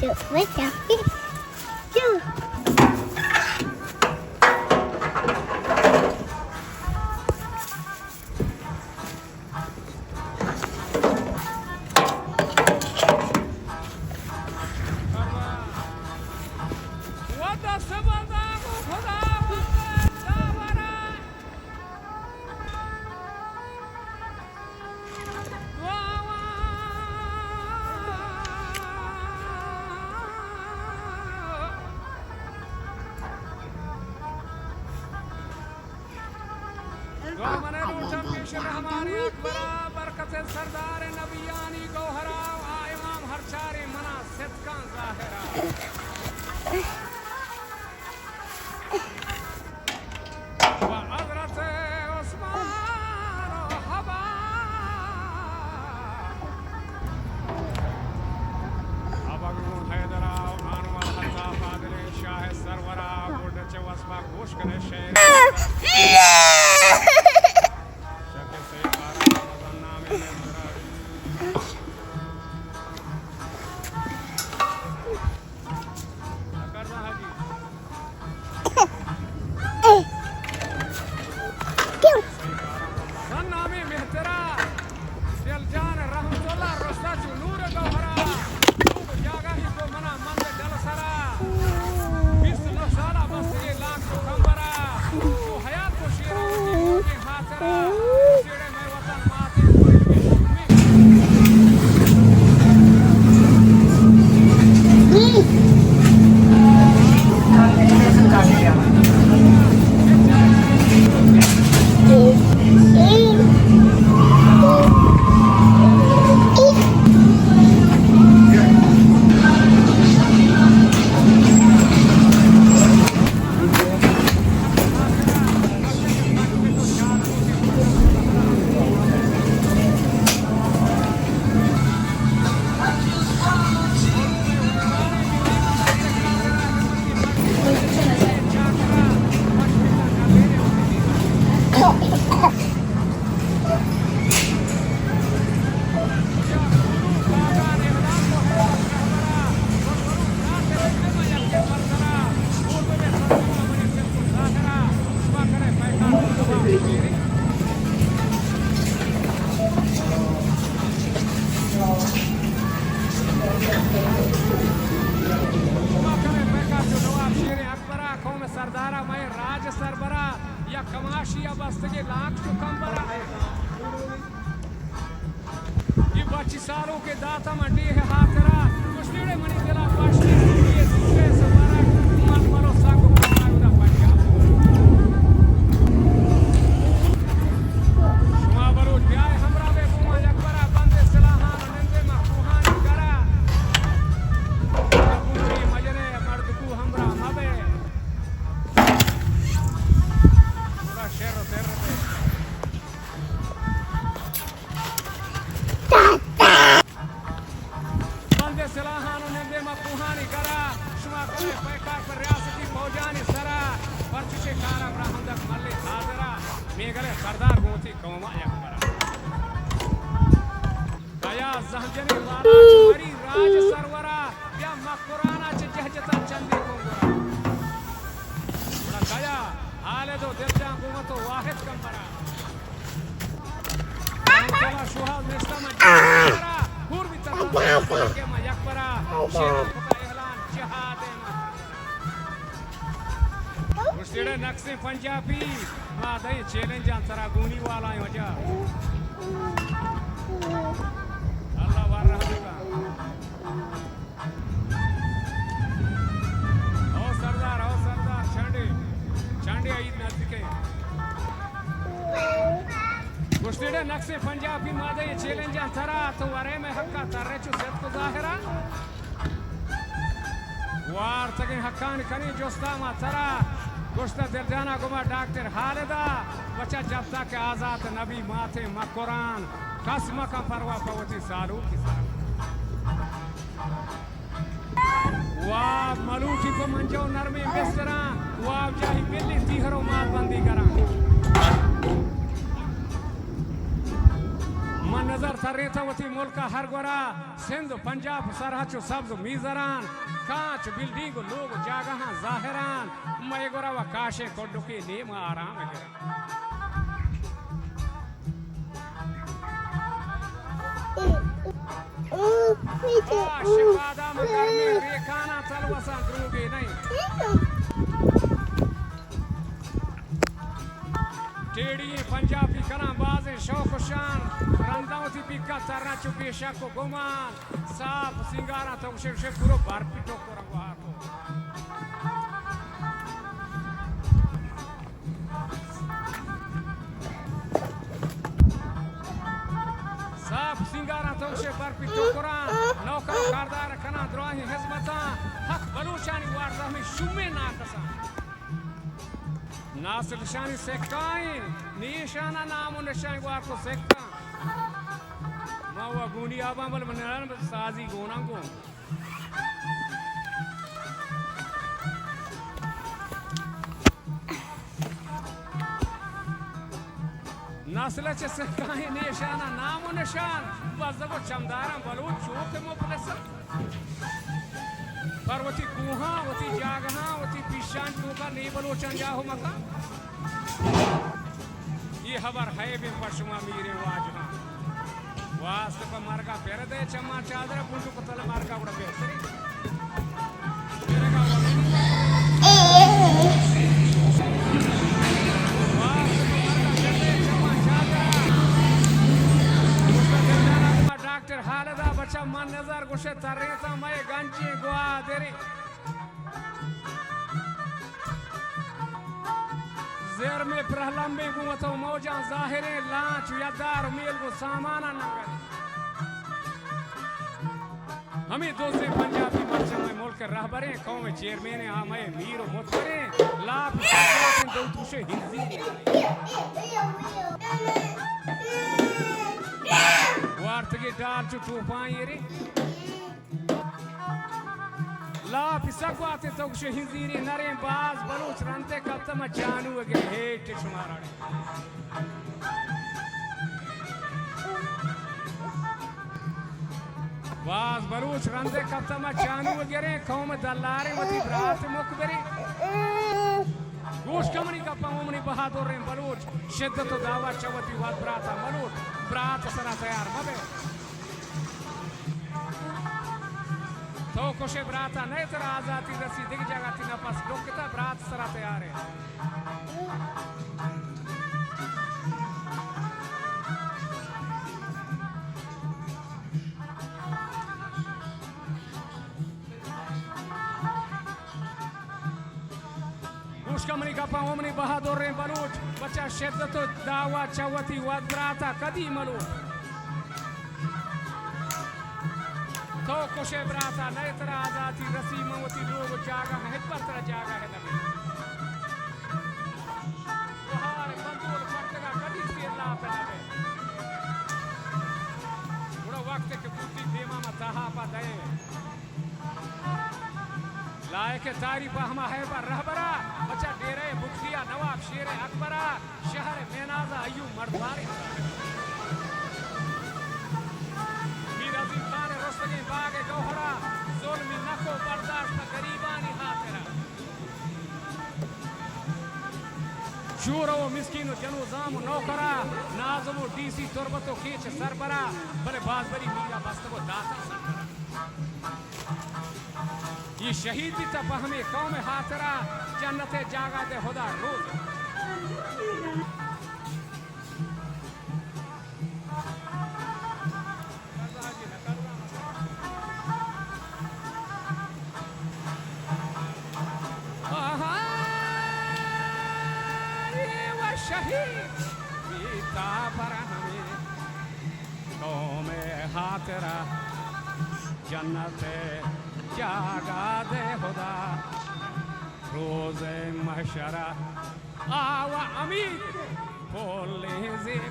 Basta. Two. हमारे अकबरा बरकत सरदार नबियानी गौहरा इमाम हरचारे मना सिद्कां ज़ाहिरा व हज़रत उस्मान हबा अबगुन हैदरा मानवल हज़ा फादिल शाह सरवरा बुढ़ चवस्मा गोश करे शेर सरदारा मैं राज सरबरा या कमाशिया बस्तगे लाख चुकंबरा ये बच्ची सालों के दाता मंडी है हाथरा कुश्तीड़े मनी दिला पाशनी ये दूसरे सवारा मन मरो सांगो पाना उदा पाया शुमा बरो जाय हमरा बे बुमा अकबरा बंदे सलाहान नंदे मा कुहानी करा पूरी मजने मर्द को हमरा मबे शेर तेरे पे बंदे सलाहानो ने बेमा पुहानी करा शुमा करे पैकार पर रियासती फौजानी सरा परचुशे कारा ब्राह्मणक मल्ले हाजरा मेगले सरदार गोती कौमा अकबरा दया जहजनी वाला चुमरी राज सरवरा या मकुराना जहजता चंदी कोंगरा बड़ा दया हाले दो दिलजा हुकूमतो वाहिद कंबरा चला शुहाल निस्ता में जरा पूर्वी तरफ के मयकबरा शेर का ऐलान जिहाद मुस्लिम नक्शे पंजाबी मादे चैलेंज अंतरा गुनी वाला हो जा अल्लाह वार रहेगा ओ सरदार छंडे ईद नजदीके गुस्तीडे नक्शे पंजाबी मादे चैलेंज अंतरा तो वरे में हक्का तररे चु सेत को जाहिरा वार तके हक्कान कनी जोस्ता मा तरा गुस्ता दिलजाना गुमा डॉक्टर हालिदा बच्चा जब तक आजाद नबी माथे मा कुरान कसम का परवा पवती सालू की वाह मलूकी को मंजो नरमी बिस्तरा वाह जाही बिल्ली तीहरो माल बंदी करा मन नजर तररे था वती मुल्क हर गोरा सिंध पंजाब सरहद सब्ज मीजरान कांच बिल्डिंग लोग जागह जाहिरान मय गोरा व काशे कोडुके नेम आराम है शिफादा मगर में रेखाना तलवसा द्रूगे नहीं टेड़ी पंजाबी कला बाजे शौक शान रंदावती पिका तरना चुके शक गुमान साफ सिंगारा तो उसे पूरा बार पिटो को रंगवा को साफ सिंगारा तो उसे बार पिटो कुरान नौकर कारदार कना द्रोही हिजमता हक बलूचानी वारदा में शुमे ना कसा नासिर निशानी सेक्टाई निशाना नामो निशानी को आपको सेक्टा मावा गुंडी आबा बल मनरन साजी गोना को नासिर चे सेक्टाई निशाना नामो निशान बज़बो चमदारा बलू चौक मुफलस परवती कुहा वती जागहा वती पिशान चौका नहीं बलोचन जाहो मका ये खबर है भी पशुमा मीरे वाजहा वास्त पर मार्गा पेरदे चम्मा चादर पुंडु पतल मार्गा उड़ा बेहतरी डॉक्टर हालदा बच्चा मन नजर गुशे तररे ता मैं गांची गोआ देरी ज़ेर में प्रहलंबे गुमतो मौजा ज़ाहिरे लांच यदार मेल को सामाना नगर हमें दूसरे पंजाबी मर्चन में मुल्क रहबरे कौम चेयरमैन आमे मीर मुतरे लाभ दो तुशे हिंदी वार्तगे डाल चु तूफान रे ला पिसकवाते तो शहीदीरी नरे बाज बलूच रंते कतम जानू अगे हेट शुमारा बाज बलूच रंते कतम जानू अगे कौम दलारे वती रात मुकबरी गोश कमनी का पावमनी बहादुर रे बलूच शिद्दत दावा चवती वाद ब्राता बलूच ब्रात सरा तैयार मबे तो कोशे ब्राता नहीं तेरा आजाती रसी दिख जाती न पास लोग कितना ब्रात सरा तैयार है मुश्कमनी का पावमनी बहादुर रे बलूच बच्चा शिद्दत दावा चवती वाद ब्राता कदी मलूच तो कोशे ब्राता नए तरह आजाती रसी मोती लोग जागा है पत्र जागा है नबी बहार बंदूक पटका कदी से अल्लाह पे नबे बड़ा वक्त के कुत्ती देमा में तहा पा दे लायक तारीफ हम है पर रहबरा बच्चा डेरे मुखिया नवाब शेर अकबरा शहर मेनाजा अय्यूब मर्दारी बागे गौहरा जुल्मी नको बर्दाश्त गरीबानी हाथरा शूरो मिस्कीन जनो जाम नौकरा नाजमो डीसी तुरबतो केच सरबरा बले बाजबरी मीरा बस्तबो दाता सरबरा ये शहीद भी तब हमें कौम हाथरा जन्नते जागा दे खुदा रोज शहीद बीता पर हमें कौम हाथरा जन्नते जागा दे खुदा रोज़े महशरा आवा अमीर बोले ज़ेब